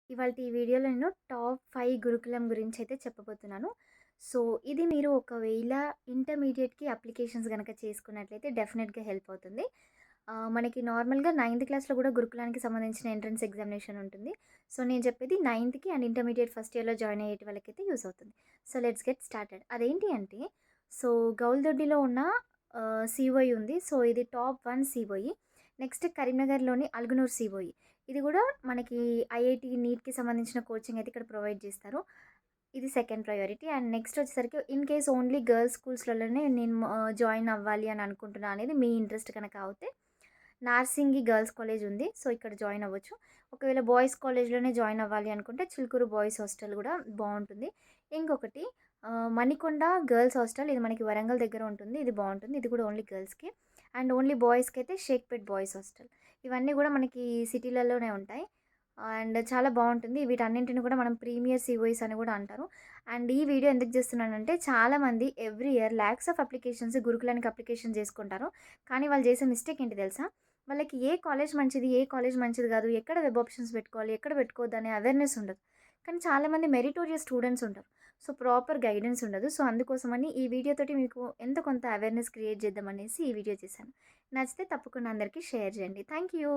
ఇవాల్టి ఈ వీడియోలో నేను టాప్ 5 గురుకులం గురించైతే చెప్పబోతున్నాను. సో, ఇది మీరు ఒకవేళ ఇంటర్మీడియేట్‌కి అప్లికేషన్స్ గనక చేసుకున్నట్లయితే డెఫినెట్‌గా హెల్ప్ అవుతుంది. మనకి నార్మల్‌గా నైన్త్ క్లాస్‌లో కూడా గురుకులానికి సంబంధించిన ఎంట్రన్స్ ఎగ్జామినేషన్ ఉంటుంది. సో, నేను చెప్పేది నైన్త్‌కి అండ్ ఇంటర్మీడియేట్ ఫస్ట్ ఇయర్‌లో జాయిన్ అయ్యేటి వాళ్ళకైతే యూజ్ అవుతుంది. So, let's get started. అదేంటి అంటే, సో, గౌల్దొడ్డిలో ఉన్న సీఓఈ ఉంది. సో, ఇది టాప్ 1 సీఓఈ. నెక్స్ట్ కరీంనగర్‌లోని అల్గునూర్ సీఓఈ. ఇది కూడా మనకి ఐఐటీ, నీట్‌కి సంబంధించిన కోచింగ్ అయితే ఇక్కడ ప్రొవైడ్ చేస్తారు. ఇది సెకండ్ ప్రయారిటీ. అండ్ నెక్స్ట్ వచ్చేసరికి ఇన్ కేస్ ఓన్లీ గర్ల్స్ స్కూల్స్‌లలోనే నేను జాయిన్ అవ్వాలి అని అనుకుంటున్నా అనేది మీ ఇంట్రెస్ట్ కనుక అవుతే నార్సింగి గర్ల్స్ కాలేజ్ ఉంది. సో, ఇక్కడ జాయిన్ అవ్వచ్చు. ఒకవేళ బాయ్స్ కాలేజ్‌లోనే జాయిన్ అవ్వాలి అనుకుంటే చిలుకూరు బాయ్స్ హాస్టల్ కూడా బావుంటుంది. ఇంకొకటి మణికొండ గర్ల్స్ హాస్టల్, ఇది మనకి వరంగల్ దగ్గర ఉంటుంది. ఇది బావుంటుంది. ఇది కూడా ఓన్లీ గర్ల్స్‌కే. అండ్ ఓన్లీ బాయ్స్‌కైతే షేక్‌పేట్ బాయ్స్ హాస్టల్. ఇవన్నీ కూడా మనకి సిటీలలోనే ఉంటాయి. అండ్ చాలా బావుంటుంది. వీటన్నింటిని కూడా మనం ప్రీమియర్ సీఓఈస్ అని కూడా అంటారు. అండ్ ఈ వీడియో ఎందుకు చేస్తున్నానంటే, చాలామంది every year lots of applications గురుకులానికి అప్లికేషన్ చేసుకుంటారు. కానీ వాళ్ళు చేసే మిస్టేక్ ఏంటి తెలుసా? వాళ్ళకి ఏ కాలేజ్ మంచిది, ఏ కాలేజ్ మంచిది కాదు, ఎక్కడ వెబ్ ఆప్షన్స్ పెట్టుకోవాలి, ఎక్కడ పెట్టుకోవద్దు అనే అవేర్‌నెస్ ఉండదు. కానీ చాలామంది మెరిటోరియస్ స్టూడెంట్స్ ఉంటారు. సో, ప్రాపర్ గైడెన్స్ ఉండదు. సో, అందుకోసమని ఈ వీడియో తోటి మీకు ఎంతో కొంత అవేర్‌నెస్ క్రియేట్ చేద్దామనేసి ఈ వీడియో చేశాను. నచ్చితే తప్పకుండా అందరికీ షేర్ చేయండి. Thank you.